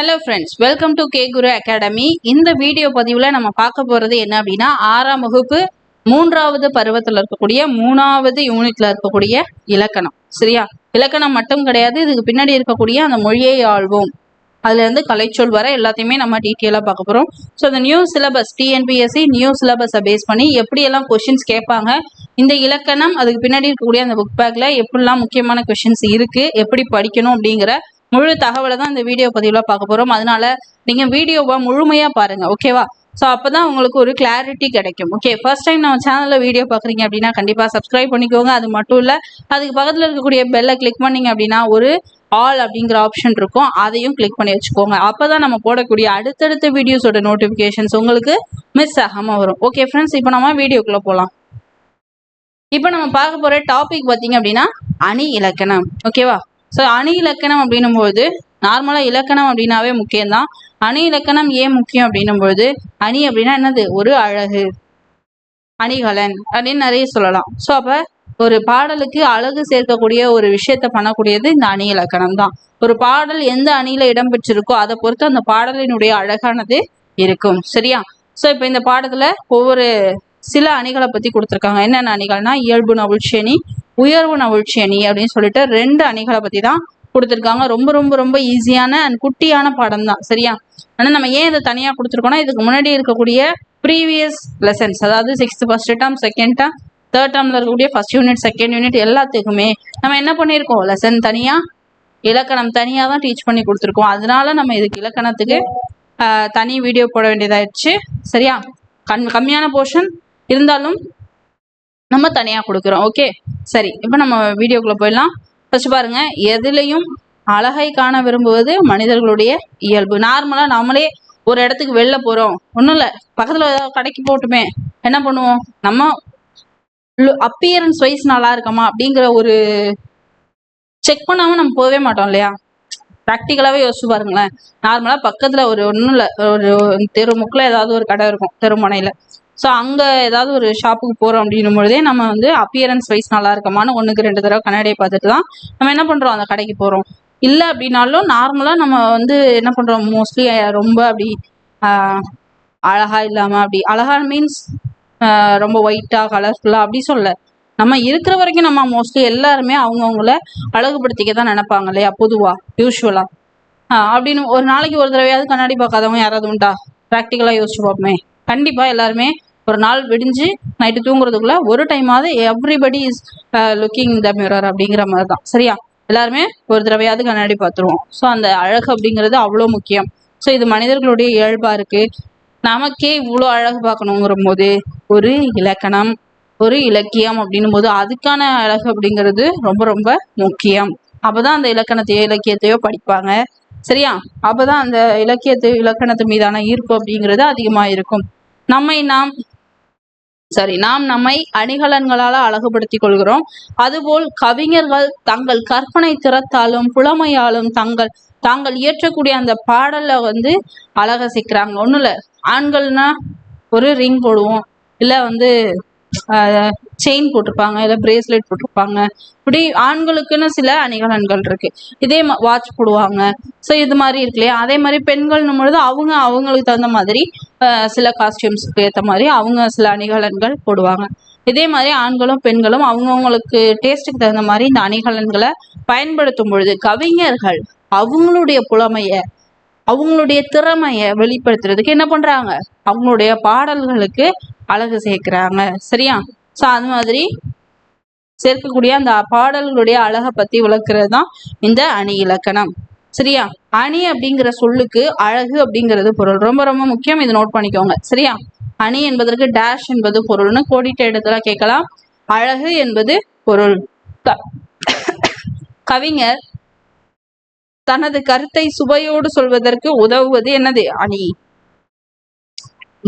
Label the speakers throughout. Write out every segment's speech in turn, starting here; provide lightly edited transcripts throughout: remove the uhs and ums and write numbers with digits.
Speaker 1: Hello friends, welcome to K Guru academy. இந்த video பதிவில் நம்ம பார்க்க போகிறது என்ன அப்படின்னா, 6ஆம் வகுப்பு 3வது பருவத்தில் இருக்கக்கூடிய 3வது யூனிட்ல இருக்கக்கூடிய இலக்கணம். சரியா? இலக்கணம் மட்டும் கிடையாது, இதுக்கு பின்னாடி இருக்கக்கூடிய அந்த மொழியை ஆள்வோம், அதுல இருந்து கலைச்சொல் வர எல்லாத்தையுமே நம்ம டீட்டெயிலாக பார்க்க போகிறோம். ஸோ அந்த நியூ சிலபஸ், டிஎன்பிஎஸ்சி நியூ சிலபஸை பேஸ் பண்ணி எப்படியெல்லாம் கொஷின்ஸ் கேட்பாங்க, இந்த இலக்கணம் அதுக்கு பின்னாடி இருக்கக்கூடிய அந்த புக் பேக்ல எப்படிலாம் முக்கியமான கொஷின்ஸ் இருக்கு, எப்படி படிக்கணும் அப்படிங்கிற முழு தகவலை தான் இந்த வீடியோ பதிவில் பார்க்க போகிறோம். அதனால நீங்கள் வீடியோவை முழுமையாக பாருங்க, ஓகேவா? ஸோ அப்போதான் உங்களுக்கு ஒரு கிளாரிட்டி கிடைக்கும். ஓகே, ஃபர்ஸ்ட் டைம் நம்ம சேனலில் வீடியோ பார்க்குறீங்க அப்படின்னா கண்டிப்பாக சப்ஸ்கிரைப் பண்ணிக்கோங்க. அது மட்டும் இல்லை, அதுக்கு பக்கத்தில் இருக்கக்கூடிய பெல்லை கிளிக் பண்ணிங்க அப்படின்னா ஒரு ஆல் அப்படிங்கிற ஆப்ஷன் இருக்கும், அதையும் கிளிக் பண்ணி வச்சுக்கோங்க. அப்போதான் நம்ம போடக்கூடிய அடுத்தடுத்த வீடியோஸோட நோட்டிஃபிகேஷன்ஸ் உங்களுக்கு மிஸ் ஆகாமல் வரும். ஓகே ஃப்ரெண்ட்ஸ், இப்போ நம்ம வீடியோக்குள்ளே போகலாம். இப்போ நம்ம பார்க்க போகிற டாபிக் பார்த்தீங்க அப்படின்னா அணி இலக்கணம். ஓகேவா? ஸோ அணி இலக்கணம் அப்படின்னும் போது நார்மலாக இலக்கணம் அப்படின்னாவே முக்கியம்தான். அணி இலக்கணம் ஏன் முக்கியம் அப்படின்னும் பொழுது, அணி அப்படின்னா என்னது? ஒரு அழகு, அணிகலன் அப்படின்னு நிறைய சொல்லலாம். ஸோ அப்போ ஒரு பாடலுக்கு அழகு சேர்க்கக்கூடிய ஒரு விஷயத்த பண்ணக்கூடியது இந்த அணி இலக்கணம் தான். ஒரு பாடல் எந்த அணியில இடம்பெற்றிருக்கோ அதை பொறுத்து அந்த பாடலினுடைய அழகானது இருக்கும். சரியா? ஸோ இப்போ இந்த பாடத்துல ஒவ்வொரு சில அணிகளை பத்தி கொடுத்துருக்காங்க. என்னென்ன அணிகள்னா, இயல்பு நவிழ்ச்சி அணி, உயர்வு நவிழ்ச்சி அணி அப்படின்னு சொல்லிட்டு 2 அணிகளை பத்தி தான் கொடுத்துருக்காங்க. ரொம்ப ரொம்ப ரொம்ப ஈஸியான அண்ட் குட்டியான பாடம் தான். சரியா? ஆனால் நம்ம ஏன் இதை தனியாக கொடுத்துருக்கோம்னா, இதுக்கு முன்னாடி இருக்கக்கூடிய ப்ரீவியஸ் லெசன்ஸ், அதாவது 6th first term, second term, third டேர்ம்ல இருக்கக்கூடிய ஃபர்ஸ்ட் யூனிட், செகண்ட் யூனிட் எல்லாத்துக்குமே நம்ம என்ன பண்ணியிருக்கோம், லெசன் தனியா, இலக்கணம் தனியாக தான் டீச் பண்ணி கொடுத்துருக்கோம். அதனால நம்ம இதுக்கு இலக்கணத்துக்கு தனி வீடியோ போட வேண்டியதாயிடுச்சு. சரியா? கம்மியான போர்ஷன் இருந்தாலும் நம்ம தனியாக கொடுக்குறோம். ஓகே, சரி, இப்போ நம்ம வீடியோக்குள்ளே போயிடலாம். ஃபர்ஸ்ட் பாருங்க, எதுலையும் அழகை காண விரும்புவது மனிதர்களுடைய இயல்பு. நார்மலாக நம்மளே ஒரு இடத்துக்கு வெளில போகிறோம், ஒன்றும் இல்லை, பக்கத்தில் கடைக்கு போட்டுமே என்ன பண்ணுவோம், நம்ம அப்பியரன்ஸ் வைஸ் நல்லா இருக்கமா அப்படிங்கிற ஒரு செக் பண்ணாமல் நம்ம போகவே மாட்டோம் இல்லையா? ப்ராக்டிக்கலாகவே யோசிச்சு பாருங்களேன். நார்மலாக பக்கத்தில் ஒரு ஒன்றும் இல்லை, ஒரு தெருமுக்கில் ஏதாவது ஒரு கடை இருக்கும், தெருமுனையில். ஸோ அங்கே ஏதாவது ஒரு ஷாப்புக்கு போகிறோம் அப்படின்னும் பொழுதே நம்ம வந்து அப்பியரன்ஸ் வைஸ் நல்லா இருக்கமான்னு 1க்கு 2 தடவை கண்ணாடியை பார்த்துட்டு தான் நம்ம என்ன பண்ணுறோம், அந்த கடைக்கு போகிறோம். இல்லை அப்படின்னாலும் நார்மலாக நம்ம வந்து என்ன பண்ணுறோம், மோஸ்ட்லி ரொம்ப அப்படி அழகாக இல்லாமல், அப்படி அழகாக மீன்ஸ் ரொம்ப ஒயிட்டாக கலர்ஃபுல்லாக அப்படி சொல்ல, நம்ம இருக்கிற வரைக்கும் நம்ம மோஸ்ட்லி எல்லாருமே அவங்கவுங்கள அழகுபடுத்திக்க தான் நினைப்பாங்க இல்லையா, பொதுவாக யூஸ்வலாக. அப்படின்னு ஒரு நாளைக்கு ஒரு தடவையாவது கண்ணாடி பார்க்காதவங்க யாராவது உண்டா? ப்ராக்டிக்கலாக யோசிச்சு பார்ப்போமே. கண்டிப்பாக எல்லாருமே ஒரு நாள் விடிஞ்சு நைட்டு தூங்குறதுக்குள்ள ஒரு டைமாவது everybody is looking the mirror அப்படிங்கிற மாதிரி தான். சரியா? எல்லாருமே ஒரு தடவையாவது கண்ணாடி பார்த்துருவோம். ஸோ அந்த அழகு அப்படிங்கிறது அவ்வளோ முக்கியம். ஸோ இது மனிதர்களுடைய இயல்பா இருக்கு. நமக்கே இவ்வளோ அழகு பார்க்கணுங்கிற போது ஒரு இலக்கணம், ஒரு இலக்கியம் அப்படின்னும் போது அதுக்கான அழகு அப்படிங்கிறது ரொம்ப ரொம்ப முக்கியம். அப்போதான் அந்த இலக்கணத்தையோ இலக்கியத்தையோ படிப்பாங்க. சரியா? அப்போதான் அந்த இலக்கணத்து மீதான ஈர்ப்பு அப்படிங்கிறது அதிகமாக இருக்கும். நாம் நம்மை அணிகலன்களால் அழகுபடுத்திக் கொள்கிறோம். அதுபோல் கவிஞர்கள் தங்கள் கற்பனை திறத்தாலும் புலமையாலும் தாங்கள் இயற்றக்கூடிய அந்த பாடலை வந்து அழக சேர்க்கிறாங்க. ஒன்றும் இல்லை, ஆண்கள்னா ஒரு ரிங் போடுவோம், இல்லை வந்து செயின் போட்டிருப்பாங்க, இல்லை பிரேஸ்லெட் போட்டிருப்பாங்க. இப்படி ஆண்களுக்குன்னு சில அணிகலன்கள் இருக்கு. இதே வாட்ச் போடுவாங்க. ஸோ இது மாதிரி இருக்கு இல்லையா? அதே மாதிரி பெண்கள்னும் பொழுது அவங்களுக்கு தகுந்த மாதிரி சில காஸ்டியூம்ஸ்க்கு ஏற்ற மாதிரி அவங்க சில அணிகலன்கள் போடுவாங்க. இதே மாதிரி ஆண்களும் பெண்களும் அவங்கவுங்களுக்கு டேஸ்ட்டுக்கு தகுந்த மாதிரி இந்த அணிகலன்களை பயன்படுத்தும் பொழுது கவிஞர்கள் அவங்களுடைய புலமைய, அவங்களுடைய திறமைய வெளிப்படுத்துறதுக்கு என்ன பண்றாங்க, அவங்களுடைய பாடல்களுக்கு அழகு சேர்க்கிறாங்க. சரியா? ஸோ அது மாதிரி சேர்க்கக்கூடிய அந்த பாடல்களுடைய அழகை பத்தி விளக்குறது தான் இந்த அணி இலக்கணம். சரியா? அணி அப்படிங்கிற சொல்லுக்கு அழகு அப்படிங்கிறது பொருள். ரொம்ப ரொம்ப முக்கியம், இது நோட் பண்ணிக்கோங்க. சரியா? அணி என்பதற்கு டேஷ் என்பது பொருள்னு கோடிட்ட இடத்துல கேட்கலாம். அழகு என்பது பொருள். கவிஞர் தனது கருத்தை சுவையோடு சொல்வதற்கு உதவுவது என்னது? அணி.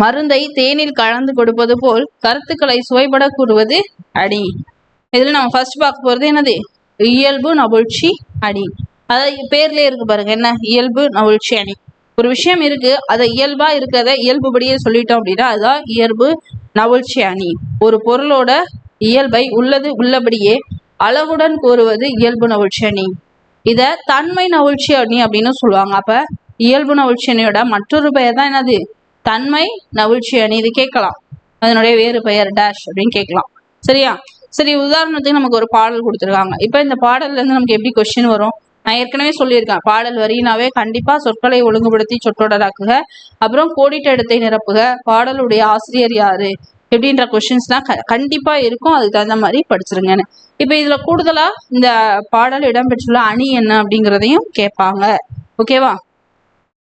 Speaker 1: மருந்தை தேனில் கலந்து கொடுப்பது போல் கருத்துக்களை சுவைபட கூறுவது அணி. இதுல நம்ம ஃபர்ஸ்ட் பார்க்க போறது என்னது? இயல்பு நவிழ்ச்சி அணி. அதாவது பேர்லயே இருக்கு பாருங்க, என்ன? இயல்பு நவிழ்ச்சி அணி. ஒரு விஷயம் இருக்கு, அதை இயல்பா இருக்கிறத இயல்புபடியே சொல்லிட்டோம் அப்படின்னா அதுதான் இயல்பு நவிழ்ச்சி அணி. ஒரு பொருளோட இயல்பை உள்ளபடியே அழகுடன் கூறுவது இயல்பு நவிழ்ச்சி அணி. இத தன்மை நவிழ்ச்சி அணி அப்படின்னு சொல்லுவாங்க. அப்ப இயல்பு நவிழ்ச்சி அணியோட மற்றொரு பெயர் தான் என்னது? தன்மை நவிழ்ச்சி அணி. இது கேட்கலாம், அதனுடைய வேறு பெயர் டேஷ் அப்படின்னு கேட்கலாம். சரியா? சரி, உதாரணத்துக்கு நமக்கு ஒரு பாடல் கொடுத்துருக்காங்க. இப்ப இந்த பாடல்ல இருந்து நமக்கு எப்படி கொஸ்டின் வரும்? நான் ஏற்கனவே சொல்லியிருக்கேன், பாடல் வரினாவே கண்டிப்பா சொற்களை ஒழுங்குபடுத்தி சொற்றொடராக்குக, அப்புறம் கோடிட்ட இடத்தை நிரப்புக, பாடலுடைய ஆசிரியர் யாரு எப்படின்ற கொஸ்டின்ஸ்லாம் கண்டிப்பா இருக்கும். அதுக்கு தகுந்த மாதிரி படிச்சிருங்கன்னு. இப்ப இதுல கூடுதலா இந்த பாடல் இடம்பெற்றுள்ள அணி என்ன அப்படிங்கிறதையும் கேட்பாங்க. ஓகேவா?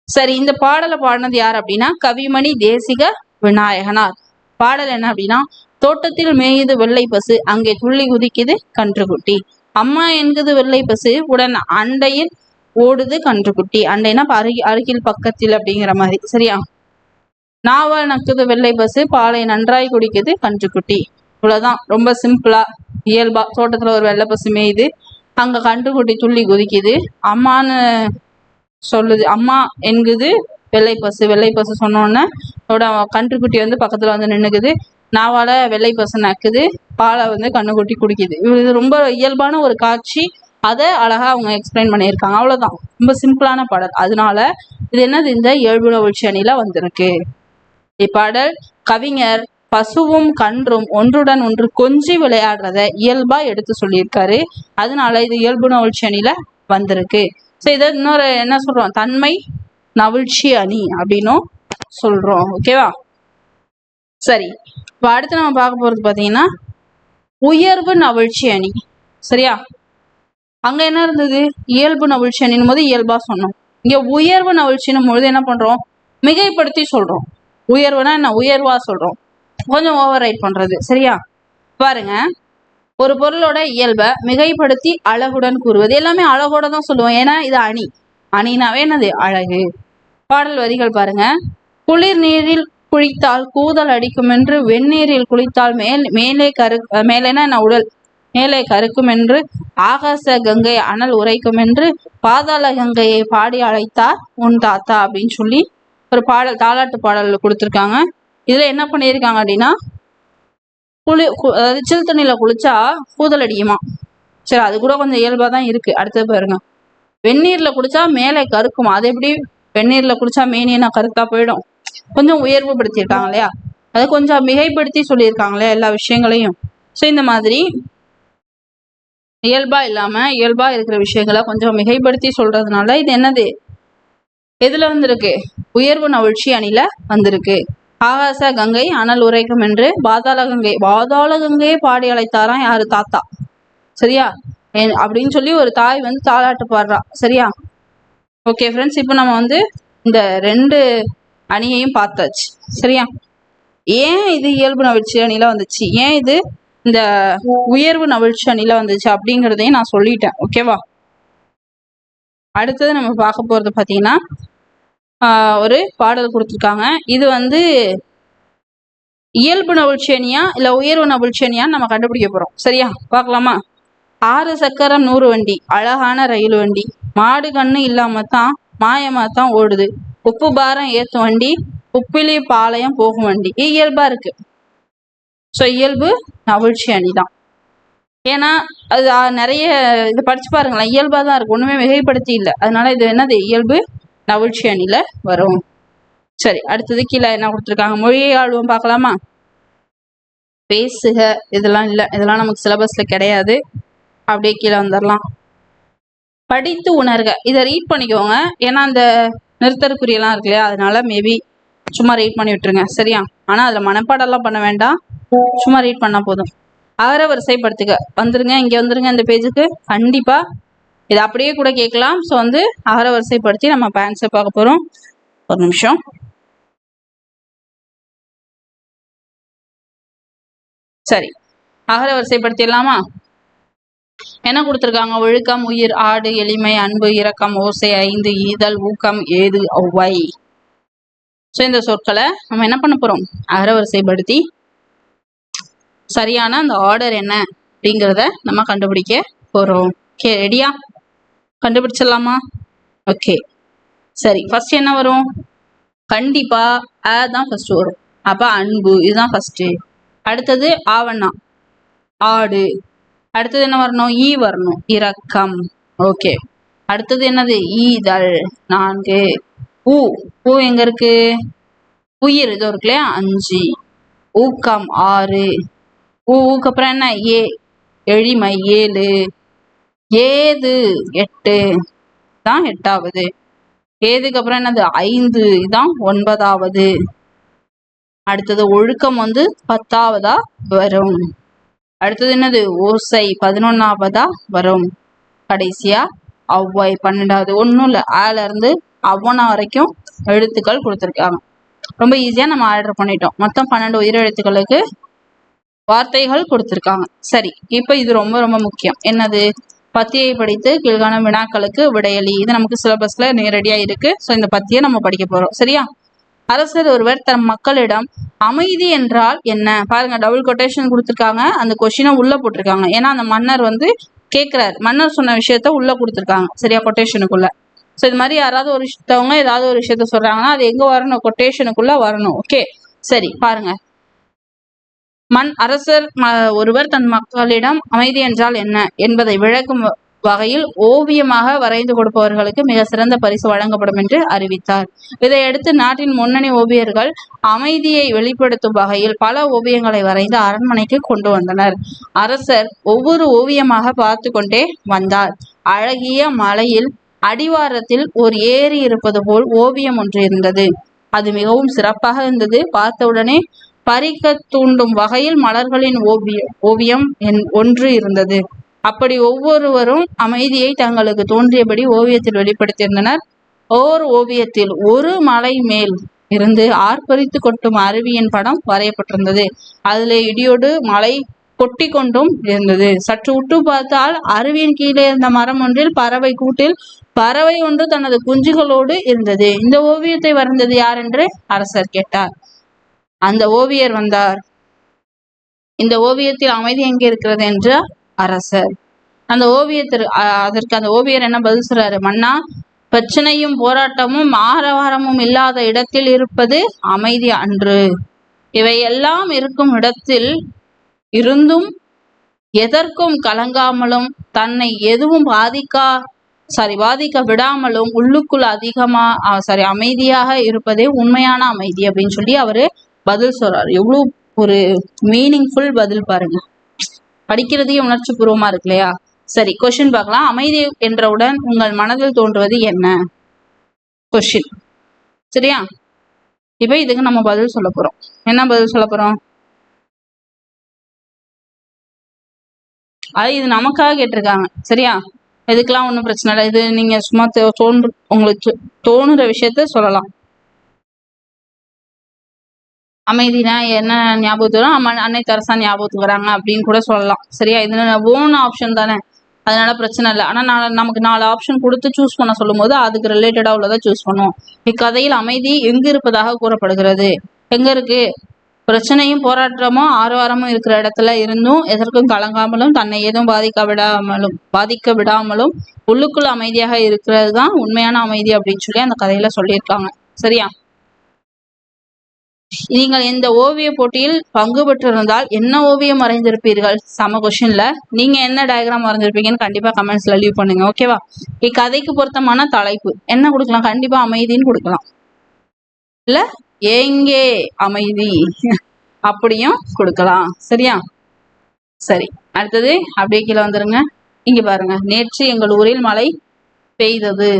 Speaker 1: சரி, இந்த பாடலை பாடினது யார் அப்படின்னா கவிமணி தேசிக விநாயகனார். பாடல் என்ன அப்படின்னா, தோட்டத்தில் மேயுது வெள்ளை பசு, அங்கே துள்ளி குதிக்குது கன்றுக்குட்டி. அம்மா என்குது வெள்ளை பசு, உடன் அண்டையில் ஓடுது கன்றுக்குட்டி. அண்டைனா அருகில் பக்கத்தில் அப்படிங்கிற மாதிரி. சரியா? நாவல் நக்குது வெள்ளை பசு, பாலை நன்றாய் குடிக்குது கன்றுக்குட்டி. இவ்வளவுதான், ரொம்ப சிம்பிளா இயல்பா. தோட்டத்துல ஒரு வெள்ளை பசு மேயுது, அங்க கன்றுக்குட்டி துள்ளி குதிக்குது, அம்மான்னு சொல்லுது. அம்மா என்குது வெள்ளை பசு. வெள்ளை பசு சொன்னோன்னே கன்றுக்குட்டி வந்து பக்கத்துல வந்து நின்னுக்குது, நாவால வெள்ளை பசு நக்குது, பாலை வந்து கண்ணுக்குட்டி குடிக்குது. இது ரொம்ப இயல்பான ஒரு காட்சி. அதை அழகா அவங்க எக்ஸ்பிளைன் பண்ணியிருக்காங்க. அவ்வளவுதான், ரொம்ப சிம்பிளான பாடல். அதனால இது என்னது? இந்த இயல்பு நவிழ்ச்சி அணியில வந்திருக்கு. இப்பாடல் கவிஞர் பசுவும் கன்றும் ஒன்றுடன் ஒன்று கொஞ்சி விளையாடுறத இயல்பா எடுத்து சொல்லியிருக்காரு. அதனால இது இயல்பு நவிழ்ச்சி அணியில வந்திருக்கு. ஸோ இதை இன்னொரு என்ன சொல்றோம்? தன்மை நவிழ்ச்சி அணி அப்படின்னும் சொல்றோம். ஓகேவா? சரி, இப்போ அடுத்து நம்ம பார்க்க போறது பாத்தீங்கன்னா உயர்வு நவிழ்ச்சி அணி. சரியா? அங்க என்ன இருந்தது? இயல்பு நவிழ்ச்சி அணின் போது இயல்பா சொன்னோம். இங்க உயர்வு நவிழ்ச்சினும் பொழுது என்ன பண்றோம்? மிகைப்படுத்தி சொல்றோம். உயர்வுனா என்ன? உயர்வா சொல்றோம், கொஞ்சம் ஓவர் ரைட் பண்றது. சரியா? பாருங்க, ஒரு பொருளோட இயல்பை மிகைப்படுத்தி அழகுடன் கூறுவது. எல்லாமே அழகோட தான் சொல்லுவோம், ஏன்னா இது அணி. அணினாவே என்னது? அழகு. பாடல் வரிகள் பாருங்க. குளிர் நீரில் குளித்தால் கூதல் அடிக்கும் என்று, வெந்நீரில் குளித்தால் மேலே மேலேனா என்ன? உடல் மேலே கருக்கும் என்று, ஆகாச கங்கை அனல் உரைக்கும் என்று, பாதாள கங்கையை பாடி அழைத்தார் உன் தாத்தா அப்படின்னு சொல்லி ஒரு பாடல், தாலாட்டு பாடல் கொடுத்துருக்காங்க. இதுல என்ன பண்ணியிருக்காங்க அப்படின்னா, அதாவது சில் தண்ணியில குளிச்சா கூதல் அடிக்குமா. சரி, அது கூட கொஞ்சம் இயல்பா தான் இருக்கு. அடுத்தது பாருங்க, வெந்நீர்ல குளிச்சா மேலே கருக்குமா. அது எப்படி? வெந்நீர்ல குளிச்சா மேனியனா கருத்தா போயிடும். கொஞ்சம் உயர்வு படுத்தியிருக்காங்க இல்லையா? அதை கொஞ்சம் மிகைப்படுத்தி சொல்லியிருக்காங்க இல்லையா எல்லா விஷயங்களையும். ஸோ இந்த மாதிரி இயல்பா இல்லாம இயல்பா இருக்கிற விஷயங்களை கொஞ்சம் மிகைப்படுத்தி சொல்றதுனால இது என்னது? எதுல வந்திருக்கு? உயர்வு நவிழ்ச்சி அணில வந்திருக்கு. ஆகாச கங்கை அனல் உரைக்கும் என்று, பாதாள கங்கையை பாடி அழைத்தாராம் யாரு? தாத்தா. சரியா? அப்படின்னு சொல்லி ஒரு தாய் வந்து தாலாட்டு பாடுறா. சரியா? ஓகே ஃப்ரெண்ட்ஸ், இப்போ நம்ம வந்து இந்த ரெண்டு அணியையும் பார்த்தாச்சு. சரியா? ஏன் இது இயல்பு நவிழ்ச்சி அணில வந்துச்சு, ஏன் இது இந்த உயர்வு நவிழ்ச்சி அணில வந்துச்சு அப்படிங்கிறதையும் நான் சொல்லிட்டேன். ஓகேவா? அடுத்தது நம்ம பார்க்க போறது பார்த்தீங்கன்னா ஒரு பாடல் கொடுத்துருக்காங்க. இது வந்து இயல்பு நவிழ்ச்சி அணியா இல்ல உயர்வு நவிழ்ச்சி அணியான்னு நம்ம கண்டுபிடிக்க போறோம். சரியா? பார்க்கலாமா? 6 சக்கரம் 100 வண்டி, அழகான ரயில் வண்டி, மாடு கண்ணு இல்லாம தான் மாயமா தான் ஓடுது, உப்பு பாரம் ஏத்தும் வண்டி, உப்பிலி பாளையம் போகும் வண்டி. இயல்பா இருக்கு. ஸோ இயல்பு நவிழ்ச்சி அணி தான். ஏன்னா அது நிறைய இது படிச்சு பாருங்களேன், இயல்பா தான் இருக்கு, ஒண்ணுமே மிகைப்படுத்தி இல்லை. அதனால இது என்னது? இயல்பு நவிழ்ச்சி அணில வரும். சரி, அடுத்தது கீழே என்ன கொடுத்துருக்காங்க? மொழியை ஆழ்வோம் பார்க்கலாமா? பேசுக இதெல்லாம் இல்லை, இதெல்லாம் நமக்கு சிலபஸ்ல கிடையாது. அப்படியே கீழே வந்துடலாம். படித்து உணர்க, இதை ரீட் பண்ணிக்கோங்க. ஏன்னா அந்த நிறுத்தற்குறியெல்லாம் இருக்கு இல்லையா, அதனால மேபி சும்மா ரீட் பண்ணி விட்டுருங்க. சரியா? ஆனா அதுல மனப்பாடெல்லாம் பண்ண வேண்டாம், சும்மா ரீட் பண்ணா போதும். அகர வரிசைப்படுத்துக. வந்துருங்க, இங்க வந்துருங்க இந்த பேஜுக்கு. கண்டிப்பா இது அப்படியே கூட கேட்கலாம். ஸோ வந்து அகர வரிசைப்படுத்தி நம்ம ஆன்சர் பார்க்க போறோம். ஒரு நிமிஷம். சரி, அகர வரிசைப்படுத்திடலாமா? என்ன கொடுத்துருக்காங்க? ஒழுக்கம், உயிர், ஆடு, எளிமை, அன்பு, இரக்கம், ஓசை, 5, ஈதல், ஊக்கம், ஏது, ஒவ்வை. ஸோ இந்த சொற்களை நம்ம என்ன பண்ண போறோம்? அகர வரிசைப்படுத்தி சரியான அந்த ஆர்டர் என்ன அப்படிங்கிறத நம்ம கண்டுபிடிக்க போறோம். ஓகே, ரெடியா? கண்டுபிடிச்சிடலாமா? ஓகே, சரி. ஃபர்ஸ்ட் என்ன வரும்? கண்டிப்பா அ தான் ஃபர்ஸ்ட் வரும். அப்ப அன்பு இதுதான் ஃபர்ஸ்ட். அடுத்தது ஆவண்ணா, ஆடு. அடுத்தது என்ன வரணும்? ஈ வரணும், இரக்கம். ஓகே, அடுத்தது என்னது? ஈதல், 4. ஊ ஊ எங்க இருக்கு? உயிர் இதோ இருக்கு இல்லையா? 5. ஊக்கம் 6. ஊக்கு அப்புறம் என்ன? ஏ எழிமை 7. ஏது 8 தான் 8வது. ஏதுக்கு அப்புறம் என்னது? 5 இதான் 9வது. அடுத்தது ஒழுக்கம் வந்து 10வதா வரும். அடுத்தது என்னது? ஓசை 11வதா வரும். கடைசியா ஒளவை 12வது. ஒன்றும் இல்லை, ஆல இருந்து அவ்வனா வரைக்கும் எழுத்துக்கள் கொடுத்துருக்காங்க. ரொம்ப ஈஸியா நம்ம ஆர்டர் பண்ணிட்டோம். மொத்தம் 12 உயிர் எழுத்துக்களுக்கு வார்த்தைகள் கொடுத்துருக்காங்க. சரி, இப்ப இது ரொம்ப ரொம்ப முக்கியம். என்னது? பத்தியை படித்து கீழ்காணும் வினாக்களுக்கு விடையளி. இது நமக்கு சிலபஸ்ல நேரடியா இருக்கு. ஸோ இந்த பத்தியை நம்ம படிக்க போறோம். சரியா? அரசர் ஒருவர் தம் மக்களிடம் அமைதி என்றால் என்ன? பாருங்க, டபுள் கொட்டேஷன் கொடுத்துருக்காங்க. அந்த கொஸ்டினை உள்ள போட்டிருக்காங்க. ஏன்னா அந்த மன்னர் வந்து கேட்கிறாரு. மன்னர் சொன்ன விஷயத்த உள்ள கொடுத்துருக்காங்க. சரியா? கொட்டேஷனுக்குள்ள. ஸோ இது மாதிரி யாராவது ஒரு விஷயத்தவங்க ஏதாவது ஒரு விஷயத்த சொல்றாங்கன்னா அது எங்க வரணும்? கொட்டேஷனுக்குள்ள வரணும். ஓகே, சரி பாருங்க. அரசர் ஒருவர் தன் மக்களிடம் அமைதி என்றால் என்ன என்பதை விளக்கும் வகையில் ஓவியமாக வரைந்து கொடுப்பவர்களுக்கு மிக சிறந்த பரிசு வழங்கப்படும் என்று அறிவித்தார். இதையடுத்து நாட்டின் முன்னணி ஓவியர்கள் அமைதியை வெளிப்படுத்தும் வகையில் பல ஓவியங்களை வரைந்து அரண்மனைக்கு கொண்டு வந்தனர். அரசர் ஒவ்வொரு ஓவியமாக பார்த்து கொண்டே வந்தார். அழகிய மலையில் அடிவாரத்தில் ஒரு ஏரி இருப்பது போல் ஓவியம் ஒன்று இருந்தது. அது மிகவும் சிறப்பாக இருந்தது. பார்த்தவுடனே பறிக்க தூண்டும் வகையில் மலர்களின் ஓவியம் ஒன்று இருந்தது. அப்படி ஒவ்வொருவரும் அமைதியை தங்களுக்கு தோன்றியபடி ஓவியத்தில் வெளிப்படுத்தியிருந்தனர். ஓர் ஓவியத்தில் ஒரு மலை மேல் இருந்து ஆர்ப்பரித்து கொட்டும் அருவியின் படம் வரையப்பட்டிருந்தது. அதிலே இடியோடு மலை கொட்டி கொண்டும் இருந்தது. சற்று உற்று பார்த்தால் அருவியின் கீழே இருந்த மரம் ஒன்றில் பறவை கூட்டில் பறவை ஒன்று தனது குஞ்சுகளோடு இருந்தது. இந்த ஓவியத்தை வரைந்தது யார் என்று அரசர் கேட்டார். அந்த ஓவியர் வந்தார். இந்த ஓவியத்தில் அமைதி எங்கே இருக்கிறது என்று அரசர். அந்த அதற்கு அந்த ஓவியர் என்ன பதில் சொல்றாரு? மன்னா, பிரச்சனையும் போராட்டமும் ஆரவாரமும் இல்லாத இடத்தில் இருப்பது அமைதி அன்று. இவையெல்லாம் இருக்கும் இடத்தில் இருந்தும் எதற்கும் கலங்காமலும் தன்னை எதுவும் பாதிக்க விடாமலும் உள்ளுக்குள் அமைதியாக இருப்பதே உண்மையான அமைதி அப்படின்னு சொல்லி அவரு பதில் சொல்றாரு. எவ்வளவு ஒரு மீனிங்ஃபுல் பதில் பாருங்க. படிக்கிறதே உணர்ச்சி பூர்வமா இருக்கு இல்லையா? சரி, கொஸ்டின் பார்க்கலாம். அமைதி என்றவுடன் உங்கள் மனதில் தோன்றுவது என்ன? கொஸ்டின். சரியா? இப்ப இதுக்கு நம்ம பதில் சொல்ல போறோம். என்ன பதில் சொல்ல போறோம்? இது நமக்காக கேட்டிருக்காங்க. சரியா? இதுக்கெல்லாம் ஒன்றும் பிரச்சனை இல்லை. இது நீங்க சும்மா உங்களுக்கு தோணுற விஷயத்த சொல்லலாம். அமைதினா என்ன ஞாபகத்து வரும்? அன்னை தெரசா ஞாபகத்துக்கு வராங்க அப்படின்னு கூட சொல்லலாம். சரியா? இது ஓன் ஆப்ஷன் தானே, அதனால பிரச்சனை இல்லை. ஆனா நமக்கு 4 ஆப்ஷன் கொடுத்து சூஸ் பண்ண சொல்லும் போது அதுக்கு ரிலேட்டடா உள்ளதை சூஸ் பண்ணுவோம். இக்கதையில் அமைதி எங்கு இருப்பதாக கூறப்படுகிறது? எங்க இருக்கு? பிரச்சனையும் போராட்டமும் ஆரவாரமும் இருக்கிற இடத்துல இருந்தும் எதற்கும் கலங்காமலும் தன்னை எதுவும் பாதிக்க விடாமலும் உள்ளுக்குள் அமைதியாக இருக்கிறது தான் உண்மையான அமைதி அப்படின்னு சொல்லி அந்த கதையில சொல்லியிருக்காங்க. சரியா? நீங்கள் இந்த ஓவிய போட்டியில் பங்கு பெற்றிருந்தால் என்ன ஓவியம் வரைந்திருப்பீர்கள்? சம கொஸ்டின்ல நீங்க என்ன டயக்ராம் வரைஞ்சிருப்பீங்கன்னு கண்டிப்பா கமெண்ட்ஸ்ல லீவ் பண்ணுங்க. ஓகேவா? இக்கதைக்கு பொருத்தமான தலைப்பு என்ன கொடுக்கலாம்? கண்டிப்பா அமைதின்னு கொடுக்கலாம். இல்ல எங்கே அமைதி அப்படியும் கொடுக்கலாம். சரியா? சரி, அடுத்தது அப்படியே கீழே வந்துருங்க. இங்க பாருங்க. நேற்று எங்கள் ஊரில் மழை பெய்தது.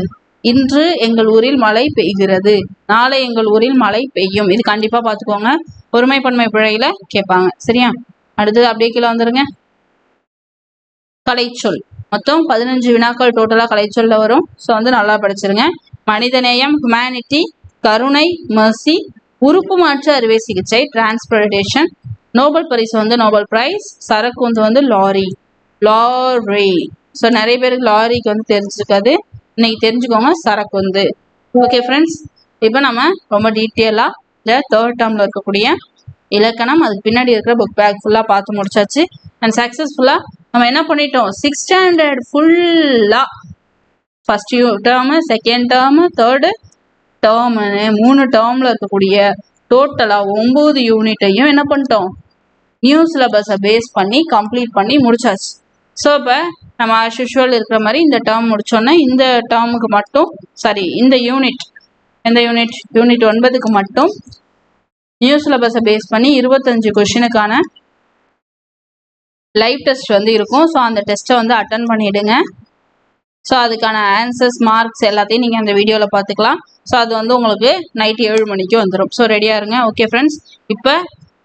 Speaker 1: இன்று எங்கள் ஊரில் மழை பெய்கிறது. நாளை எங்கள் ஊரில் மழை பெய்யும். இது கண்டிப்பா பாத்துக்கோங்க. ஒருமை பன்மை பிழையில கேட்பாங்க. சரியா? அடுத்தது அப்படியே கீழே வந்துருங்க. கலைச்சொல். மொத்தம் 15 வினாக்கள் டோட்டலா கலைச்சொல்ல வரும். ஸோ நல்லா படிச்சிருங்க. மனிதநேயம், ஹியூமனிட்டி, கருணை, மர்சி, உறுப்பு மாற்று அறுவை சிகிச்சை, டிரான்ஸ்பிளான்டேஷன், நோபல் பரிசு நோபல் பிரைஸ், சரக்கு லாரி. ஸோ நிறைய பேருக்கு லாரிக்கு தெரிஞ்சிருக்காது. இன்னைக்கு தெரிஞ்சுக்கோங்க சரக்கு. ஓகே ஃப்ரெண்ட்ஸ், இப்போ நம்ம ரொம்ப டீட்டெயிலாக இந்த 3rd டேர்மில் இருக்கக்கூடிய இலக்கணம் அதுக்கு பின்னாடி இருக்கிற புக் பேக் ஃபுல்லாக பார்த்து முடிச்சாச்சு. அண்ட் சக்ஸஸ்ஃபுல்லாக நம்ம என்ன பண்ணிட்டோம்? 6th ஸ்டாண்டர்ட் ஃபுல்லாக first term, second term, 3rd டேர்முன்னு 3 டேர்மில் இருக்கக்கூடிய டோட்டலாக 9 யூனிட்டையும் என்ன பண்ணிட்டோம்? நியூ சிலபஸை பேஸ் பண்ணி கம்ப்ளீட் பண்ணி முடிச்சாச்சு. ஸோ இப்போ நம்ம ஆஸ் யூஷுவல் இருக்கிற மாதிரி இந்த டேர்ம் முடிச்சோன்னா இந்த டேர்முக்கு மட்டும் இந்த யூனிட் இந்த யூனிட் 9க்கு மட்டும் நியூ சிலபஸை பேஸ் பண்ணி 25 கொஸ்டினுக்கான லைவ் டெஸ்ட் வந்து இருக்கும். ஸோ அந்த டெஸ்ட்டை வந்து அட்டன் பண்ணிவிடுங்க. ஸோ அதுக்கான ஆன்சர்ஸ் மார்க்ஸ் எல்லாத்தையும் நீங்கள் அந்த வீடியோவில் பார்த்துக்கலாம். ஸோ அது வந்து உங்களுக்கு நைட்டு 7 மணிக்கு வந்துடும். ஸோ ரெடியாக இருங்க. ஓகே ஃப்ரெண்ட்ஸ், இப்போ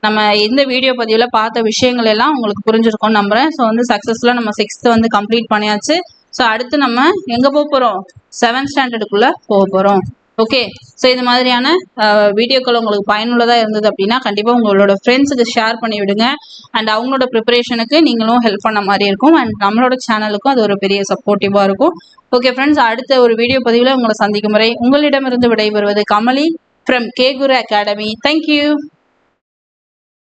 Speaker 1: நம்ம இந்த வீடியோ பதிவில் பார்த்த விஷயங்கள் எல்லாம் உங்களுக்கு புரிஞ்சிருக்கும்னு நம்புகிறேன். ஸோ வந்து சக்ஸஸ்ஃபுல்லாக நம்ம 6th வந்து கம்ப்ளீட் பண்ணியாச்சு. ஸோ அடுத்து நம்ம எங்கே போக போகிறோம்? 7th ஸ்டாண்டர்டுக்குள்ளே போக போகிறோம். ஓகே, ஸோ இது மாதிரியான வீடியோக்கள் உங்களுக்கு பயனுள்ளதாக இருந்தது அப்படின்னா கண்டிப்பாக உங்களோட ஃப்ரெண்ட்ஸுக்கு ஷேர் பண்ணி விடுங்க. அண்ட் அவங்களோட ப்ரிப்பரேஷனுக்கு நீங்களும் ஹெல்ப் பண்ண மாதிரி இருக்கும். அண்ட் நம்மளோட சேனலுக்கும் அது ஒரு பெரிய சப்போர்ட்டிவாக இருக்கும். ஓகே ஃப்ரெண்ட்ஸ், அடுத்த ஒரு வீடியோ பதிவில் உங்களை சந்திக்கும் வரை உங்களிடமிருந்து விடைபெறுவது Kamali from K Guru academy. Thank you.